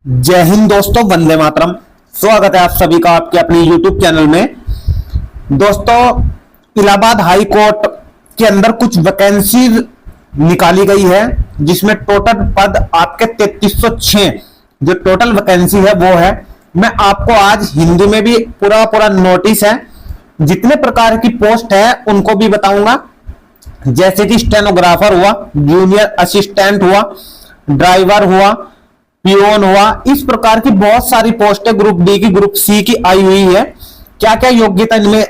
जय हिंद दोस्तों, वंदे मातरम। स्वागत है आप सभी का आपके अपने YouTube चैनल में। दोस्तों, इलाहाबाद हाई कोर्ट के अंदर कुछ वैकेंसी निकाली गई है, जिसमें टोटल पद आपके 3306 जो टोटल वैकेंसी है वो है। मैं आपको आज हिंदी में भी पूरा नोटिस है, जितने प्रकार की पोस्ट है उनको भी बताऊंगा। जैसे कि स्टेनोग्राफर हुआ, जूनियर असिस्टेंट हुआ, ड्राइवर हुआ, पियोन हुआ, इस प्रकार की बहुत सारी पोस्टें ग्रुप डी की, ग्रुप सी की आई हुई है। क्या क्या योग्यता इनमें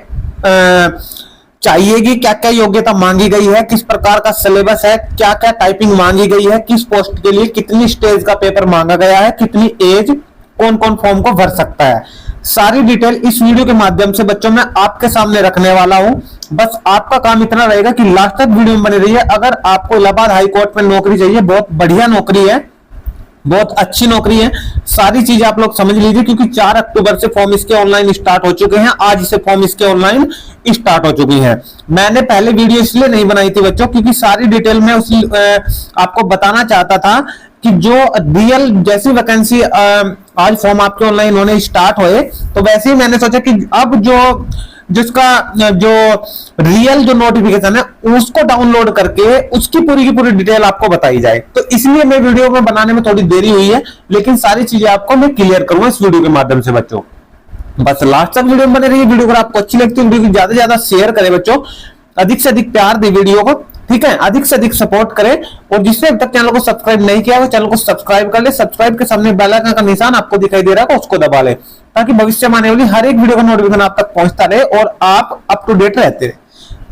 चाहिएगी, क्या क्या योग्यता मांगी गई है, किस प्रकार का सिलेबस है, क्या क्या टाइपिंग मांगी गई है, किस पोस्ट के लिए कितनी स्टेज का पेपर मांगा गया है, कितनी एज, कौन कौन फॉर्म को भर सकता है, सारी डिटेल इस वीडियो के माध्यम से बच्चों मैं आपके सामने रखने वाला हूं। बस आपका काम इतना रहेगा कि लास्ट तक वीडियो में बने रहिए। अगर आपको इलाहाबाद हाई कोर्ट में नौकरी चाहिए, बहुत बढ़िया नौकरी है, बहुत अच्छी नौकरी है, सारी चीज आप लोग समझ लीजिए, क्योंकि 4 अक्टूबर से फॉर्म इसके ऑनलाइन स्टार्ट हो चुके हैं। आज से फॉर्म इसके ऑनलाइन स्टार्ट हो चुकी है। मैंने पहले वीडियो इसलिए नहीं बनाई थी बच्चों, क्योंकि सारी डिटेल में उसी आपको बताना चाहता था कि जो रियल जैसी वैकेंसी आज फॉर्म आपके ऑनलाइन होने स्टार्ट हुए, तो वैसे ही मैंने सोचा कि अब जिसका जो रियल जो नोटिफिकेशन है उसको डाउनलोड करके उसकी पूरी की पूरी डिटेल आपको बताई जाए। तो इसलिए मैं वीडियो में बनाने में थोड़ी देरी हुई है, लेकिन सारी चीजें आपको मैं क्लियर करूंगा इस वीडियो के माध्यम से बच्चों। बस लास्ट तक वीडियो में बने रहिए। वीडियो अगर आपको अच्छी लगती है वीडियो को ज्यादा से ज्यादा शेयर करें बच्चों, अधिक से अधिक प्यार दे वीडियो को, ठीक है, अधिक से अधिक सपोर्ट करें। और जिसने अब तक चैनल को सब्सक्राइब नहीं किया वो चैनल को सब्सक्राइब कर ले। सब्सक्राइब के सामने बेल आइकन का निशान आपको दिखाई दे रहा है, उसको दबा ले, ताकि भविष्य में आने वाली हर एक वीडियो का नोटिफिकेशन आप तक पहुंचता रहे और आप अप टू डेट रहते रहे,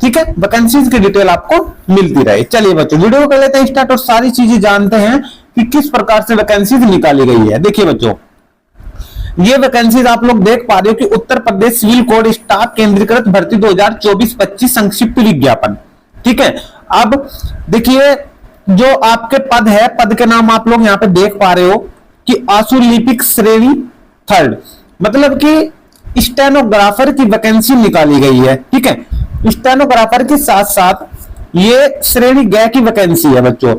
ठीक है, वैकेंसीज की डिटेल आपको मिलती रहे। चलिए बच्चों, वीडियो को कर लेते हैं स्टार्ट और सारी चीजें जानते हैं कि किस प्रकार से वैकेंसीज निकाली गई है। देखिए बच्चों, ये वैकेंसीज आप लोग देख पा रहे हो कि Uttar Pradesh civil code staff केंद्रीकृत भर्ती 2024-25 संक्षिप्त विज्ञापन, ठीक है। अब देखिए, जो आपके पद है, पद के नाम आप लोग यहां पे देख पा रहे हो कि आशुलिपिक श्रेणी 3rd, मतलब कि स्टेनोग्राफर की वैकेंसी निकाली गई है, ठीक है। स्टेनोग्राफर के साथ साथ ये श्रेणी ग की वैकेंसी है बच्चों।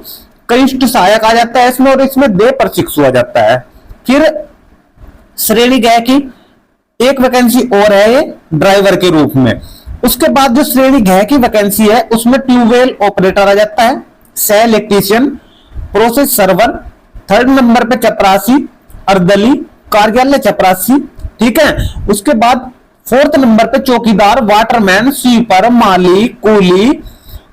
कनिष्ठ सहायक आ जाता है इसमें, और इसमें दे प्रशिक्षु आ जाता है। फिर श्रेणी ग की एक वैकेंसी और है ये ड्राइवर के रूप में। उसके बाद जो श्रेणी घ की वैकेंसी है उसमें ट्यूबवेल ऑपरेटर आ जाता है, सह electrician, process server, 3rd number पे चपरासी, अर्दली, कार्यालय चपरासी, ठीक है। उसके बाद 4th नंबर पे चौकीदार, वाटरमैन, स्वीपर, माली, कूली,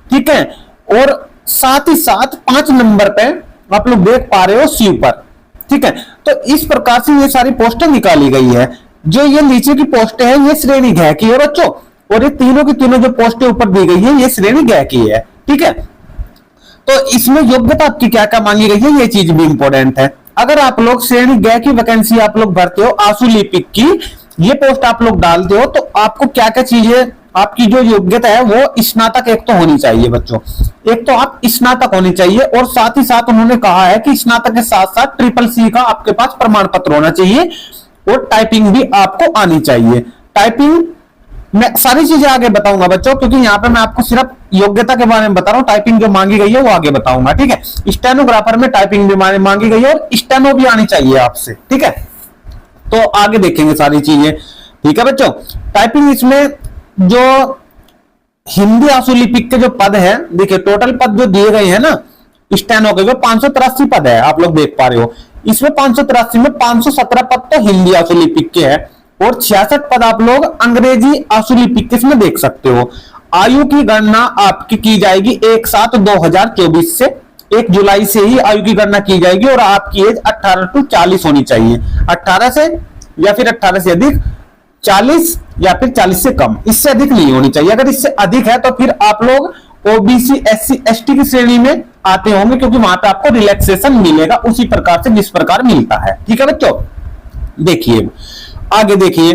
ठीक है। और साथ ही साथ 5 नंबर पे आप लोग देख पा रहे हो स्वीपर, ठीक है। तो इस प्रकार से ये सारी पोस्टें निकाली गई है। जो ये नीचे की पोस्टें हैं ये श्रेणी घ की है बच्चों, और ये तीनों की तीनों जो पोस्टें ऊपर दी गई है ये श्रेणी ग की है, ठीक है। तो इसमें योग्यता आपकी क्या क्या मांगी गई है, ये चीज भी इंपॉर्टेंट है। अगर आप लोग श्रेणी ग की वैकेंसी आप लोग भरते हो, आशुलिपिक की ये पोस्ट आप लोग डालते हो, तो आपको क्या क्या चीजें, आपकी जो योग्यता है वो स्नातक एक तो होनी चाहिए बच्चों, एक तो आप स्नातक होनी चाहिए, और साथ ही साथ उन्होंने कहा है कि स्नातक के साथ साथ CCC का आपके पास प्रमाण पत्र होना चाहिए, और टाइपिंग भी आपको आनी चाहिए। टाइपिंग मैं सारी चीजें आगे बताऊंगा बच्चों, क्योंकि यहाँ पे मैं आपको सिर्फ योग्यता के बारे में बता रहा हूँ, टाइपिंग जो मांगी गई है वो आगे बताऊंगा, ठीक है। स्टेनोग्राफर में टाइपिंग भी मांगी गई है, और स्टेनो भी आनी चाहिए आपसे, ठीक है। तो आगे देखेंगे सारी चीजें, ठीक है बच्चों। टाइपिंग इसमें जो हिंदी आशुलिपिक के जो पद है, देखिए टोटल पद जो दिए गए हैं ना स्टेनो के, वो 583 पद है, आप लोग देख पा रहे हो। इसमें 583 में 517 पद तो हिंदी आशुलिपिक के हैं, और 66 पद आप लोग अंग्रेजी आशुलिपिक इसमें देख सकते हो। आयु की गणना आपकी की जाएगी 1/7/2024 से, 1 जुलाई से ही आयु की गणना की जाएगी, और आपकी एज 18 to 40 होनी चाहिए। 18 से या फिर 18 से अधिक, 40 या फिर 40 से कम, इससे अधिक नहीं होनी चाहिए। अगर इससे अधिक है तो फिर आप लोग ओबीसी, SC, ST की श्रेणी में आते होंगे, क्योंकि वहां पे आपको रिलैक्सेशन मिलेगा उसी प्रकार से जिस प्रकार मिलता है, ठीक है बच्चों। देखिए आगे देखिए,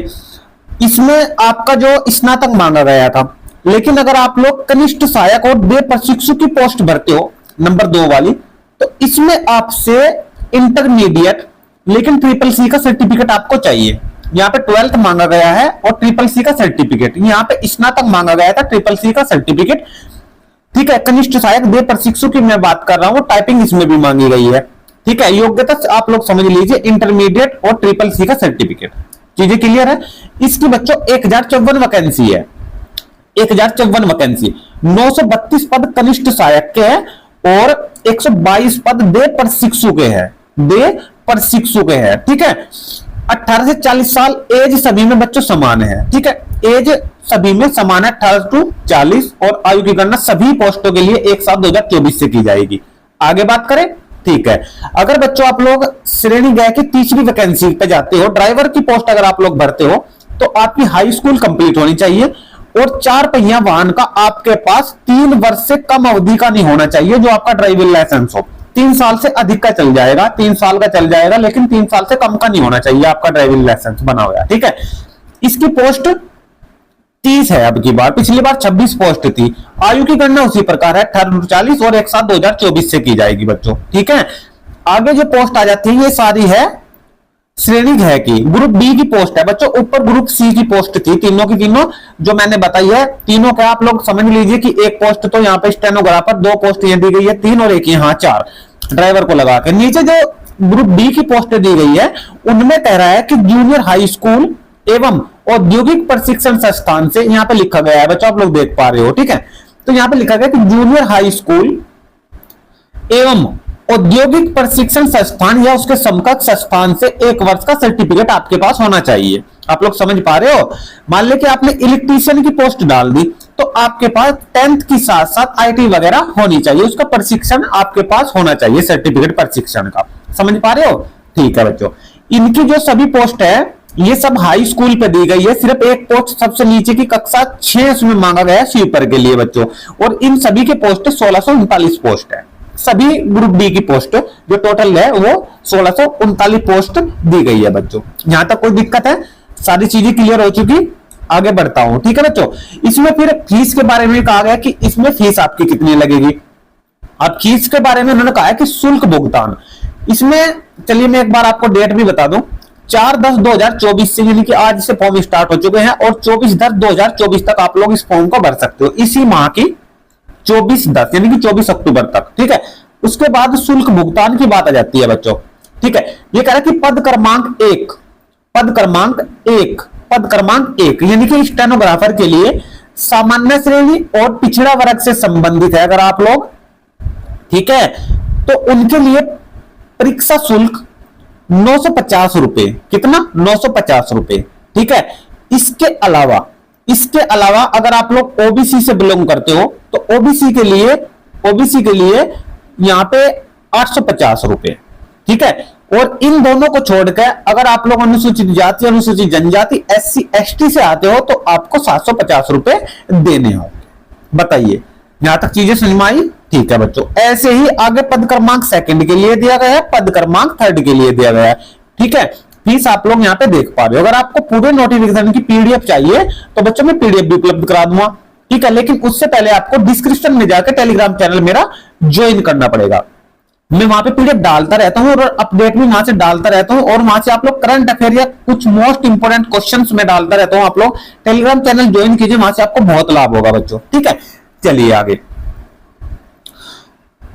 इसमें आपका जो स्नातक मांगा गया था, लेकिन अगर आप लोग कनिष्ठ सहायक और दे प्रशिक्षु की पोस्ट भरते हो नंबर 2 वाली, तो इसमें आपसे इंटरमीडिएट लेकिन CCC का सर्टिफिकेट आपको चाहिए। यहाँ पे 12th मांगा गया है और CCC का सर्टिफिकेट, यहाँ पे स्नातक मांगा गया था, CCC का सर्टिफिकेट, ठीक है। कनिष्ठ सहायक दे प्रशिक्षु की मैं बात कर रहा हूं, टाइपिंग इसमें भी मांगी गई है, ठीक है, योग्यता आप लोग समझ लीजिए इंटरमीडिएट और ट्रिपल सी का सर्टिफिकेट। चीजें क्लियर है। इसकी बच्चों 1054 वैकेंसी है, 1054 वैकेंसी, 932 पद कनिष्ठ सहायक के हैं और 122 पद दे प्रशिक्षु के हैं, दे प्रशिक्षु के हैं। ठीक है, 18 से 40 साल एज सभी में बच्चों समान है। ठीक है, एज सभी में समान है 18 टू 40 और आयु की गणना सभी पोस्टों के लिए 1/7/2024 से की जाएगी। आगे बात करें, ठीक है, अगर बच्चों आप लोग श्रेणी गए की तीसरी वैकेंसी पे जाते हो, ड्राइवर की पोस्ट अगर आप लोग भरते हो तो आपकी हाई स्कूल कंप्लीट होनी चाहिए और 4 पहिया वाहन का आपके पास 3 वर्ष से कम अवधि का नहीं होना चाहिए जो आपका ड्राइविंग लाइसेंस हो। 3 साल से अधिक का चल जाएगा, 3 साल का चल जाएगा, लेकिन 3 साल से कम का नहीं होना चाहिए आपका ड्राइविंग लाइसेंस बना हुआ। ठीक है, इसकी पोस्ट 30 है अब की बार, पिछली बार 26 पोस्ट थी। आयु की गणना उसी प्रकार है 18 टू 40 और 1/7/2024 से की जाएगी बच्चों। ठीक है, आगे जो पोस्ट आ जाती है ये सारी है श्रेणी घ की, ग्रुप बी की पोस्ट है बच्चों। ऊपर ग्रुप सी की पोस्ट थी, तीनों की तीनों जो मैंने बताई है, तीनों का आप लोग समझ लीजिए कि एक पोस्ट तो यहाँ पे स्टेनोग्राफर, 2 पोस्ट ये दी गई है 3 और एक यहाँ 4 ड्राइवर को लगा के। नीचे जो ग्रुप बी की पोस्ट दी गई है उनमें कह रहा है कि जूनियर हाई स्कूल एवं औद्योगिक प्रशिक्षण संस्थान से, यहाँ पे लिखा गया है बच्चों, आप लोग देख पा रहे हो। ठीक है, तो यहाँ पे लिखा गया कि जूनियर हाई स्कूल एवं औद्योगिक प्रशिक्षण संस्थान या उसके समकक्ष संस्थान से 1 वर्ष का सर्टिफिकेट आपके पास होना चाहिए। आप लोग समझ पा रहे हो। मान ले कि आपने इलेक्ट्रीशियन की पोस्ट डाल दी तो आपके पास 10th की साथ साथ आईटी वगैरह होनी चाहिए, उसका प्रशिक्षण आपके पास होना चाहिए, सर्टिफिकेट प्रशिक्षण का। समझ पा रहे हो। ठीक है बच्चों, इनकी जो सभी पोस्ट है ये सब हाई स्कूल पे दी गई है। सिर्फ एक पोस्ट सबसे नीचे की कक्षा 6 में मांगा गया है स्वीपर के लिए बच्चों, और इन सभी के पोस्ट 1639 पोस्ट है। सभी ग्रुप बी की पोस्ट जो टोटल है वो 1639 पोस्ट दी गई है बच्चों। यहां तक कोई दिक्कत है? सारी चीजें क्लियर हो चुकी, आगे बढ़ता हूं। ठीक है बच्चों, इसमें फिर फीस के बारे में कहा गया कि इसमें फीस आपकी कितनी लगेगी। अब फीस के बारे में उन्होंने कहा है कि शुल्क भुगतान, इसमें चलिए मैं एक बार आपको डेट भी बता दूं, 4/10/2024 से, यानी कि आज से फॉर्म स्टार्ट हो चुके हैं और 24/10/2024 तक आप लोग इस फॉर्म को भर सकते हो, इसी माह की 24/10 यानी कि 24 अक्टूबर तक। ठीक है, उसके बाद शुल्क भुगतान की बात आ जाती है बच्चों। ठीक है, ये कह रहा है कि पद क्रमांक 1, पद क्रमांक 1, पद क्रमांक 1 यानी कि स्टेनोग्राफर के लिए सामान्य श्रेणी और पिछड़ा वर्ग से संबंधित है अगर आप लोग, ठीक है, तो उनके लिए परीक्षा शुल्क 950 रुपए। कितना? 950 रुपए। ठीक है, इसके अलावा अगर आप लोग ओबीसी से बिलोंग करते हो तो ओबीसी के लिए यहां पे 850 रुपए। ठीक है, और इन दोनों को छोड़कर अगर आप लोग अनुसूचित जाति, अनुसूचित जनजाति, SC ST से आते हो तो आपको 750 रुपए देने होंगे। बताइए, यहां तक चीजें समझ में आई? ठीक है बच्चों, ऐसे ही आगे पद क्रमांक 2 के लिए दिया गया है, पद क्रमांक 3 के लिए दिया गया है। ठीक है, फीस आप लोग यहाँ पे देख पा रहे हो। अगर आपको पूरे नोटिफिकेशन की PDF चाहिए तो बच्चों मैं PDF भी उपलब्ध करा दूंगा। ठीक है, लेकिन उससे पहले आपको डिस्क्रिप्शन में जाकर टेलीग्राम चैनल मेरा ज्वाइन करना पड़ेगा। मैं वहां पे PDF डालता रहता हूं और अपडेट भी वहां से डालता रहता हूं, और वहां से आप लोग करंट अफेयर या कुछ मोस्ट इंपोर्टेंट क्वेश्चंस में डालता रहता हूं। आप लोग टेलीग्राम चैनल ज्वाइन कीजिए, वहां से आपको बहुत लाभ होगा बच्चों। ठीक है, चलिए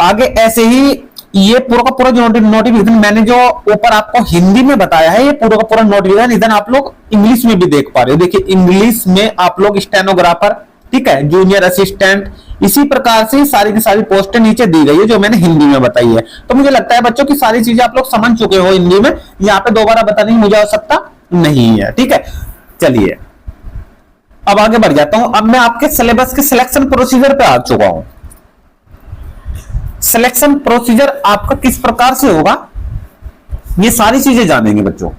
आगे ऐसे ही ये पूरा का पूरा जो नोटिफिकेशन मैंने जो ऊपर आपको हिंदी में बताया है, ये पूरा का पूरा नोटिफिकेशन इधर आप लोग इंग्लिश में भी देख पा रहे हो। देखिए, इंग्लिश में आप लोग स्टेनोग्राफर, ठीक है, जूनियर असिस्टेंट, इसी प्रकार से सारी की सारी पोस्टें नीचे दी गई है जो मैंने हिंदी में बताई है। तो मुझे लगता है बच्चों की सारी चीजें आप लोग समझ चुके हो हिंदी में, यहाँ पे दोबारा बताने की मुझे आवश्यकता नहीं है। ठीक है, चलिए अब आगे बढ़ जाता हूं। अब मैं आपके सिलेबस के सिलेक्शन प्रोसीजर पे आ चुका हूं। सिलेक्शन प्रोसीजर आपका किस प्रकार से होगा ये सारी चीजें जानेंगे बच्चों।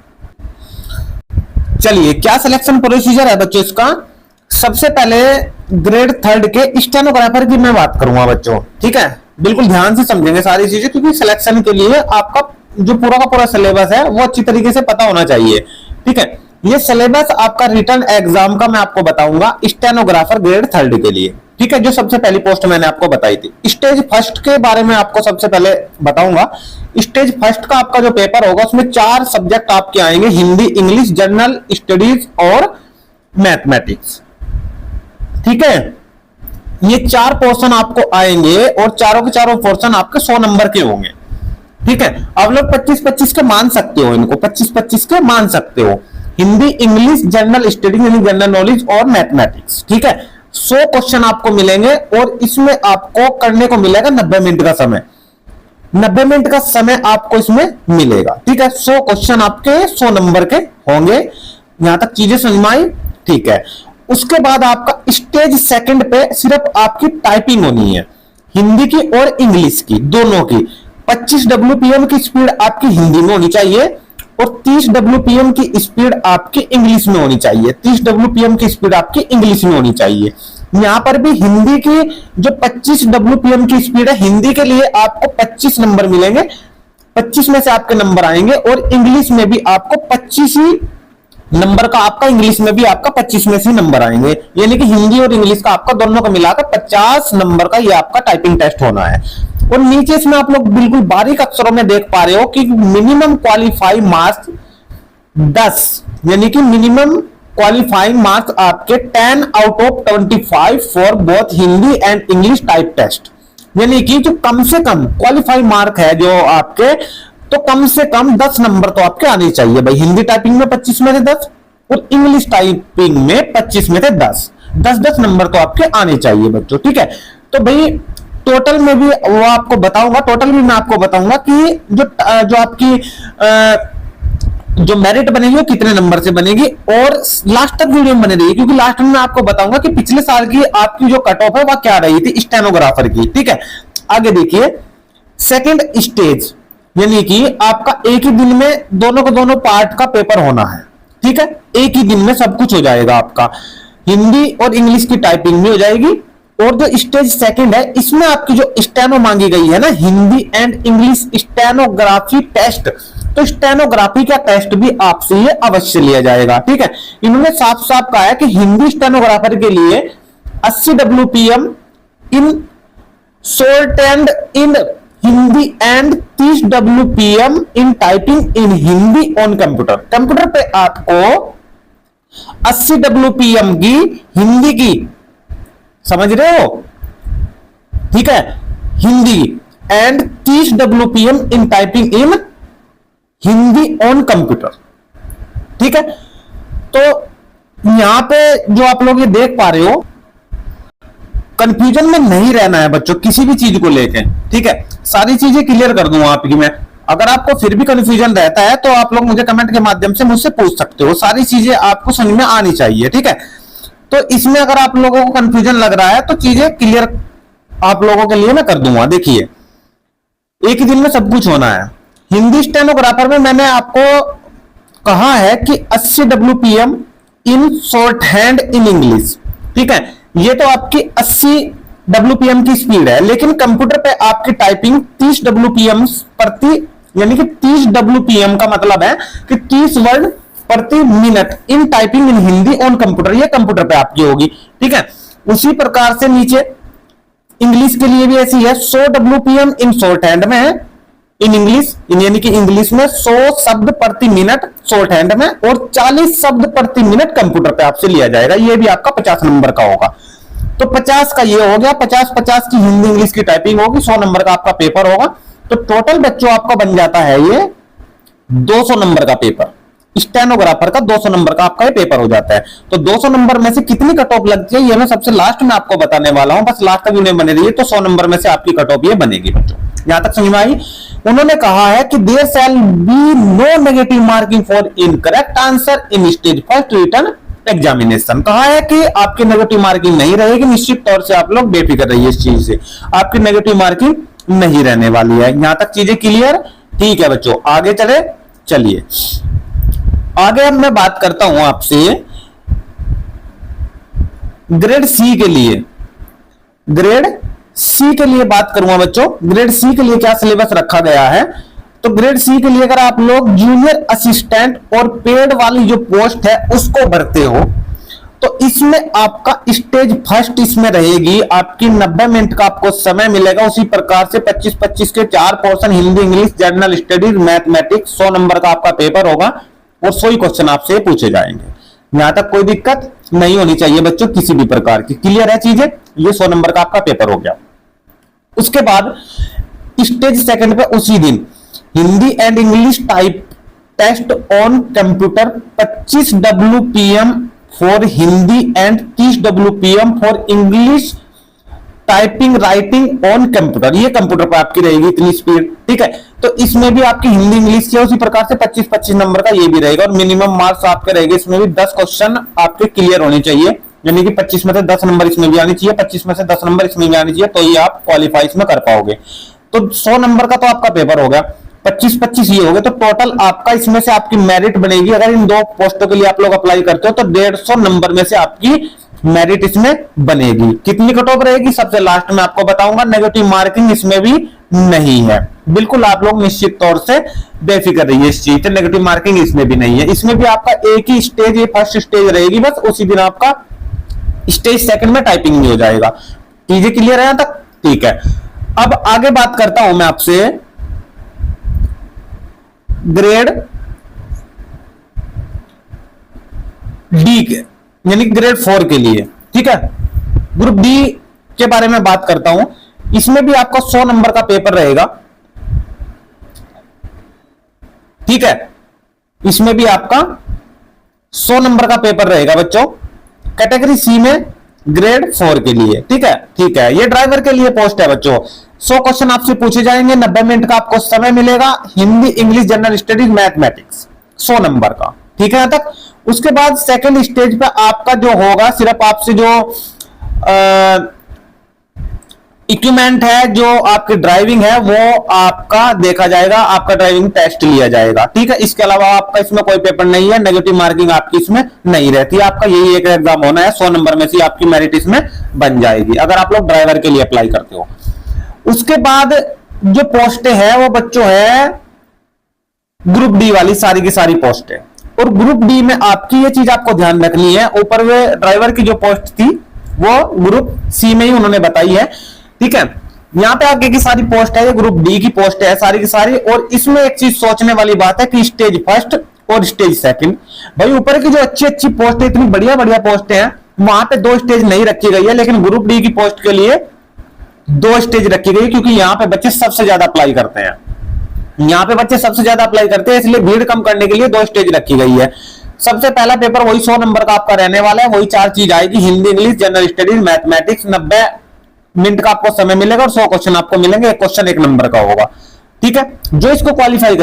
चलिए, क्या सिलेक्शन प्रोसीजर है बच्चों इसका? सबसे पहले ग्रेड 3 के स्टेनोग्राफर की मैं बात करूंगा बच्चों। ठीक है, बिल्कुल ध्यान से समझेंगे सारी चीजें, क्योंकि सिलेक्शन के लिए आपका जो पूरा का पूरा सिलेबस है वो अच्छी तरीके से पता होना चाहिए। ठीक है, ये सिलेबस आपका रिटर्न एग्जाम का मैं आपको बताऊंगा स्टेनोग्राफर ग्रेड 3 के लिए। ठीक है, जो सबसे पहली पोस्ट मैंने आपको बताई थी। स्टेज फर्स्ट के बारे में आपको सबसे पहले बताऊंगा। स्टेज फर्स्ट का आपका जो पेपर होगा उसमें 4 सब्जेक्ट आपके आएंगे, हिंदी, इंग्लिश, जनरल स्टडीज और मैथमेटिक्स। ठीक है, ये 4 पोर्शन आपको आएंगे और चारों के चारों पोर्शन आपके 100 नंबर के होंगे। ठीक है, आप लोग 25-25 के मान सकते हो, इनको 25-25 के मान सकते हो। हिंदी, इंग्लिश, जनरल स्टडी यानी जनरल नॉलेज और मैथमेटिक्स। ठीक है, 100 क्वेश्चन आपको मिलेंगे और इसमें आपको करने को मिलेगा 90 मिनट का समय। 90 मिनट का समय आपको इसमें मिलेगा। ठीक है, 100 क्वेश्चन आपके 100 नंबर के होंगे। यहां तक चीजें समझ में आई? ठीक है, उसके बाद आपका स्टेज सेकंड पे सिर्फ आपकी टाइपिंग होनी है, हिंदी की और इंग्लिश की, दोनों की। 25 WPM की स्पीड आपकी हिंदी में होनी चाहिए और 30 WPM की स्पीड आपकी इंग्लिश में होनी चाहिए। 30 WPM की स्पीड आपकी इंग्लिश में होनी चाहिए। यहां पर भी हिंदी की जो 25 WPM की स्पीड है, हिंदी के लिए आपको 25 नंबर मिलेंगे, 25 में से आपके नंबर आएंगे। और इंग्लिश में भी आपको 25 ही नंबर का, आपका इंग्लिश में भी आपका 25 में से नंबर आएंगे। यानी कि हिंदी और इंग्लिश का आपका दोनों का मिलाकर 50 नंबर का ये आपका टाइपिंग टेस्ट होना है। और नीचे इसमें आप लोग बिल्कुल बारीक अक्षरों में देख पा रहे हो कि मिनिमम क्वालिफाइंग मार्क्स 10, यानी कि मिनिमम क्वालिफाइंग मार्क्स आपके 10 out of 25 for both Hindi and English type test. यानी कि जो कम से कम क्वालिफाइंग मार्क है जो आपके, तो कम से कम 10 नंबर तो आपके आने चाहिए भाई। हिंदी टाइपिंग में 25 में से 10 और इंग्लिश टाइपिंग में 25 में से 10, 10-10 नंबर तो आपके आने चाहिए बच्चों। ठीक है, तो भाई टोटल में भी वो आपको बताऊंगा, टोटल भी मैं आपको बताऊंगा कि जो आपकी जो मेरिट बनेगी वो कितने नंबर से बनेगी। और लास्ट तक वीडियो में बने रही, क्योंकि लास्ट में मैं आपको बताऊंगा कि पिछले साल की आपकी जो कट ऑफ है वह क्या रही थी स्टेनोग्राफर की। ठीक है, आगे देखिए, सेकंड स्टेज यानी कि आपका एक ही दिन में दोनों को दोनों पार्ट का पेपर होना है। ठीक है, एक ही दिन में सब कुछ हो जाएगा आपका, हिंदी और इंग्लिश की टाइपिंग भी हो जाएगी। और जो स्टेज सेकंड है, इसमें आपकी जो स्टेनो मांगी गई है ना, Hindi and English stenography test, तो स्टेनोग्राफी का टेस्ट भी आपसे ये अवश्य लिया जाएगा। ठीक है, इन्होंने साफ साफ कहा है कि हिंदी स्टेनोग्राफर के लिए 80 WPM in short and in Hindi and 30 WPM in typing in Hindi on computer. Computer पे आपको 80 WPM की हिंदी की, समझ रहे हो? ठीक है, Hindi and 30 WPM in typing in Hindi on computer. ठीक है, तो यहां पे जो आप लोग ये देख पा रहे हो, कंफ्यूजन में नहीं रहना है बच्चों किसी भी चीज को लेके। ठीक है, सारी चीजें क्लियर कर दूंगा आपकी मैं। अगर आपको फिर भी कंफ्यूजन रहता है तो आप लोग मुझे कमेंट के माध्यम से मुझसे पूछ सकते हो, सारी चीजें आपको समझ में आनी चाहिए। ठीक है, तो इसमें अगर आप लोगों को कंफ्यूजन लग रहा है तो चीजें क्लियर आप लोगों के लिए मैं कर दूंगा। देखिए, एक ही दिन में सब कुछ होना है। हिंदी स्टेनोग्राफर में मैंने आपको कहा है कि 80 WPM in short hand in English. ठीक है, ये तो आपकी 80 WPM की स्पीड है, लेकिन कंप्यूटर पे आपकी टाइपिंग 30 WPM प्रति, यानी कि 30 WPM का मतलब है कि 30 वर्ड प्रति minute in typing in Hindi on computer, ये कंप्यूटर पे आपकी होगी। ठीक है, उसी प्रकार से नीचे इंग्लिश के लिए भी ऐसी है, 100 WPM इन शॉर्ट हैंड में है इन इंग्लिश, यानी कि इंग्लिश में 100 शब्द प्रति मिनट शॉर्ट हैंड में और 40 शब्द प्रति मिनट कंप्यूटर पे आपसे लिया जाएगा। ये भी आपका 50 नंबर का होगा। तो 50 का ये हो गया, 50-50 की हिंदी इंग्लिश की टाइपिंग होगी, 100 नंबर का आपका पेपर होगा। तो टोटल बच्चों आपका बन जाता है ये 200 नंबर का पेपर। स्टेनोग्राफर का 200 नंबर का आपका ये पेपर हो जाता है। तो 200 नंबर में से कितनी कट ऑफ लगती है ये मैं सबसे लास्ट में आपको बताने वाला हूं, बस लास्ट तक वीडियो बने रही है। तो 100 नंबर में से आपकी कट ऑफ ये बनेगी बच्चों। यहां तक समझ में आई? उन्होंने कहा है कि there shall be no negative marking for incorrect answer in stage first written examination. कहा है कि आपकी नेगेटिव मार्किंग नहीं रहेगी, निश्चित तौर से आप लोग बेफिक्र रहिए इस चीज से, आपकी नेगेटिव मार्किंग नहीं रहने वाली है। यहां तक चीजें क्लियर? ठीक है बच्चों, आगे चले। चलिए आगे अब मैं बात करता हूं आपसे ग्रेड सी के लिए। ग्रेड सी के लिए बात करूंगा बच्चों, ग्रेड सी के लिए क्या सिलेबस रखा गया है। तो ग्रेड सी के लिए अगर आप लोग जूनियर असिस्टेंट और पेड वाली जो पोस्ट है उसको भरते हो तो इसमें आपका स्टेज फर्स्ट इसमें रहेगी, आपकी 90 मिनट का आपको समय मिलेगा। उसी प्रकार से 25-25 के 4 portion, Hindi English general studies mathematics, 100 number का आपका पेपर होगा और 100 ही क्वेश्चन आपसे पूछे जाएंगे। यहां तक कोई दिक्कत नहीं होनी चाहिए बच्चों किसी भी प्रकार की। क्लियर है चीजें? ये 100 नंबर का आपका पेपर हो गया। उसके बाद स्टेज सेकंड पे उसी दिन Hindi and English type test on computer 25 WPM for Hindi and 30 WPM for English typing writing on computer. ये कंप्यूटर पर आपकी रहेगी इतनी स्पीड, ठीक है। तो इसमें भी आपकी हिंदी इंग्लिश की उसी प्रकार से 25-25 नंबर का ये भी रहेगा, और मिनिमम मार्क्स आपके रहेंगे। इसमें भी 10 क्वेश्चन आपके क्लियर होने चाहिए, यानी कि 25 में से 10 नंबर इसमें भी आनी चाहिए, 25 में से 10 नंबर इसमें भी आनी चाहिए, तो ये आप क्वालिफाई इसमें कर पाओगे। तो 100 नंबर का तो आपका पेपर हो गया, 25-25 ये हो गए, तो टोटल आपका इसमें से आपकी मेरिट बनेगी। अगर इन दो पोस्टों के लिए आप लोग अप्लाई करते हो तो 150 नंबर में से आपकी मेरिट इसमें बनेगी। कितनी कट ऑफ रहेगी सबसे लास्ट में आपको बताऊंगा। नेगेटिव मार्किंग इसमें भी नहीं है, बिल्कुल आप लोग निश्चित तौर से बेफिक्र रहिए इस चीज से, नेगेटिव मार्किंग इसमें भी नहीं है। इसमें भी आपका एक ही स्टेज, ये फर्स्ट स्टेज रहेगी, बस उसी दिन आपका स्टेज सेकंड में टाइपिंग भी हो जाएगा। चीजें क्लियर है यहां तक? ठीक है। अब आगे बात करता हूं मैं आपसे ग्रेड डी के, यानी ग्रेड 4 के लिए, ठीक है। ग्रुप डी के बारे में बात करता हूं। इसमें भी आपका 100 नंबर का पेपर रहेगा, ठीक है। इसमें भी आपका 100 नंबर का पेपर रहेगा बच्चों, कैटेगरी सी में ग्रेड 4 के लिए, ठीक है। ठीक है, ये ड्राइवर के लिए पोस्ट है बच्चों। 100 क्वेश्चन आपसे पूछे जाएंगे, 90 मिनट का आपको समय मिलेगा। Hindi, English, general studies, mathematics, 100 number का, ठीक है यहां तक। उसके बाद सेकंड स्टेज पे आपका जो होगा, सिर्फ आपसे जो इक्विपमेंट है, जो आपकी ड्राइविंग है, वो आपका देखा जाएगा, आपका ड्राइविंग टेस्ट लिया जाएगा, ठीक है। इसके अलावा आपका इसमें कोई पेपर नहीं है, नेगेटिव मार्किंग आपकी इसमें नहीं रहती। आपका यही एक एग्जाम होना है, 100 नंबर में से आपकी मेरिट इसमें बन जाएगी, अगर आप लोग ड्राइवर के लिए अप्लाई करते हो। उसके बाद जो पोस्टें हैं वो बच्चों है ग्रुप डी वाली, सारी की सारी पोस्टें। और ग्रुप डी में आपकी ये चीज आपको ध्यान रखनी है, ऊपर वे ड्राइवर की जो पोस्ट थी वो ग्रुप सी में ही उन्होंने बताई है, ठीक है। यहां पे आगे की सारी पोस्ट है, ये ग्रुप डी की पोस्ट है सारी की सारी। और इसमें एक चीज सोचने वाली बात है कि स्टेज फर्स्ट और स्टेज सेकंड, भाई ऊपर की जो अच्छी अच्छी पोस्ट है, इतनी बढ़िया बढ़िया पोस्टें हैं, वहां पे 2 स्टेज नहीं रखी गई है, लेकिन ग्रुप डी की पोस्ट के लिए 2 स्टेज रखी गई, क्योंकि यहां पे बच्चे सबसे ज्यादा अप्लाई करते हैं। यहां पे बच्चे सबसे ज्यादा अप्लाई करते हैं, इसलिए भीड़ कम करने के लिए 2 स्टेज रखी गई है। सबसे पहला पेपर वही 100 नंबर का आपका रहने वाला है, वही 4 चीज आएगी, Hindi, English, general studies, mathematics. 90 minute का आपको समय मिलेगा और 100 क्वेश्चन आपको मिलेंगे, एक क्वेश्चन 1 नंबर का होगा, ठीक है। जो इसको क्वालिफाई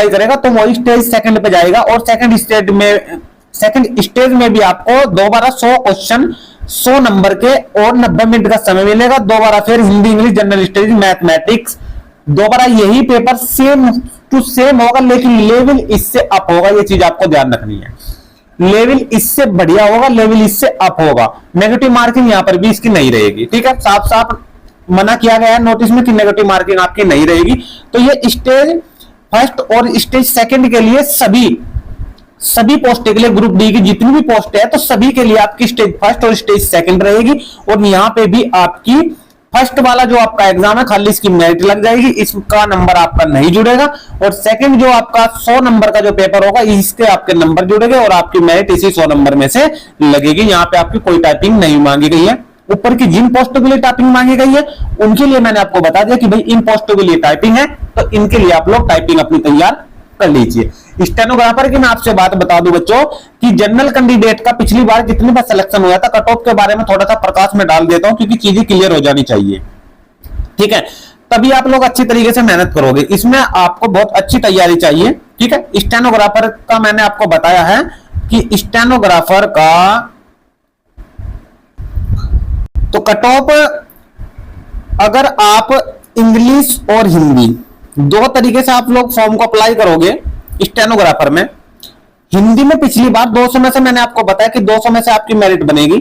करेगा, तो वही स्टेज सेकंड पे जाएगा। और सेकंड स्टेज में भी आपको दोबारा 100 क्वेश्चन 100 नंबर के और 90 मिनट का समय मिलेगा। दोबारा फिर Hindi, English, general studies, mathematics, दोबारा यही पेपर सेम टू सेम होगा, लेकिन लेवल इससे अप होगा। ये चीज आपको ध्यान रखनी है, लेवल इससे बढ़िया होगा, लेवल इससे अप होगा। नेगेटिव मार्किंग यहां पर भी इसकी नहीं रहेगी, ठीक है। साफ साफ मना किया गया है नोटिस में कि नेगेटिव मार्किंग आपकी नहीं रहेगी। तो ये स्टेज फर्स्ट और स्टेज सेकंड के लिए सभी पोस्टें के लिए, ग्रुप डी की जितनी भी पोस्ट है, तो सभी के लिए आपकी स्टेज फर्स्ट और स्टेज सेकंड रहेगी। और यहां पे भी आपकी फर्स्ट वाला जो आपका एग्जाम है, खाली इसकी मेरिट लग जाएगी, इसका नंबर आपका नहीं जुड़ेगा। और सेकंड जो आपका 100 नंबर का जो पेपर होगा, इसके आपके नंबर जुड़ेंगे और आपकी मेरिट इसी 100 नंबर में से लगेगी। यहाँ पे आपकी कोई टाइपिंग नहीं मांगी गई है। ऊपर की जिन पोस्टों के लिए टाइपिंग मांगी गई है, उनके लिए मैंने आपको बता दिया कि भाई इन पोस्टों के लिए टाइपिंग है, तो इनके लिए आप लोग टाइपिंग अपनी तैयार कर लीजिए। स्टेनोग्राफर की मैं आपसे बात बता दूं बच्चों कि जनरल कैंडिडेट का पिछली बार कितनी बार सिलेक्शन हुआ था, कट ऑफ के बारे में थोड़ा सा प्रकाश में डाल देता हूं, क्योंकि चीजें क्लियर हो जानी चाहिए, ठीक है। तभी आप लोग अच्छी तरीके से मेहनत करोगे। इसमें आपको बहुत अच्छी तैयारी चाहिए, ठीक है। स्टेनोग्राफर का मैंने आपको बताया है कि स्टेनोग्राफर का तो कट ऑफ, अगर आप इंग्लिश और हिंदी 2 तरीके से आप लोग फॉर्म को अप्लाई करोगे स्टेनोग्राफर में। हिंदी में पिछली बार 200 में से मैंने आपको बताया कि 200 में से आपकी मेरिट बनेगी,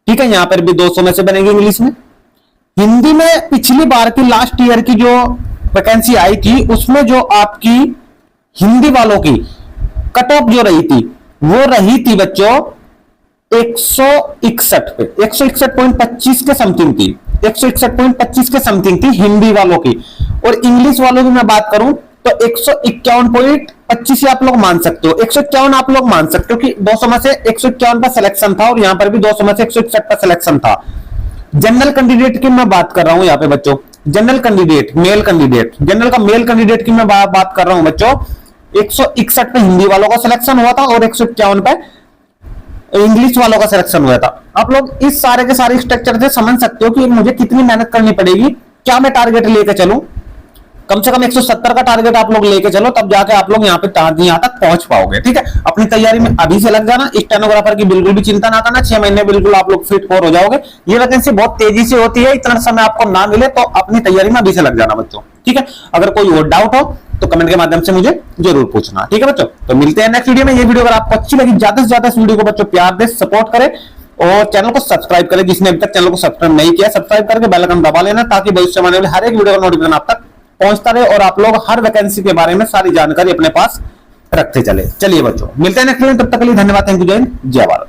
ठीक है। यहां पर भी 200 में से बनेगी इंग्लिश में। हिंदी में पिछली बार की लास्ट ईयर की जो वैकेंसी आई थी, उसमें जो आपकी हिंदी वालों की कट ऑफ जो रही थी, वो रही थी बच्चों 161 पे, 161.25 के समथिंग थी, 161.25 के समथिंग थी हिंदी वालों की। और इंग्लिश वालों की मैं बात करूं तो 151.25 आप लोग मान सकते हो, 151 आप लोग मान सकते हो कि 200 में से 151 पर सिलेक्शन था, और यहां पर भी 200 में से 161 पर सिलेक्शन था। जनरल कैंडिडेट की मैं बात कर रहा हूं यहाँ पे बच्चों, general candidate, male candidate, general का मेल कैंडिडेट की मैं बात कर रहा हूं बच्चों, 161 पे हिंदी वालों का सिलेक्शन हुआ था और 151 पे इंग्लिश वालों का सिलेक्शन हुआ था। आप लोग इस सारे के सारे स्ट्रक्चर से समझ सकते हो कि मुझे कितनी मेहनत करनी पड़ेगी, क्या मैं टारगेट लेके चलूं, कम से कम 170 का टारगेट आप लोग लेके चलो, तब जाके आप लोग यहाँ तक पहुंच पाओगे। ठीक है, अपनी तैयारी में अभी से लग जाना, स्टेनोग्राफर की बिल्कुल भी चिंता ना करना, 6 महीने बिल्कुल आप लोग फिट फॉर हो जाओगे। ये वैकेंसी बहुत तेजी से होती है, इतना समय आपको ना मिले तो अपनी तैयारी में अभी से लग जाना बच्चों। ठीक है, अगर कोई और डाउट हो तो कमेंट के माध्यम से मुझे जरूर पूछना। ठीक है बच्चों, तो मिलते हैं नेक्स्ट वीडियो में। ये वीडियो अगर आपको अच्छी लगी, ज्यादा से ज्यादा इस वीडियो को बच्चों प्यार दे, सपोर्ट करें और चैनल को सब्सक्राइब करें। जिसने अभी तक चैनल को सब्सक्राइब नहीं किया, सब्सक्राइब करके बेल आइकन दबा लेना, ताकि भविष्य में आने वाले हर एक वीडियो का नोटिफिकेशन आप तक पहुंचता रहे और आप लोग हर वैकेंसी के बारे में सारी जानकारी अपने पास रखते चले। चलिए बच्चों, मिलते हैं नेक्स्ट वीडियो, तब तक के लिए धन्यवाद, थैंक यू, जय हिंद, जय भारत।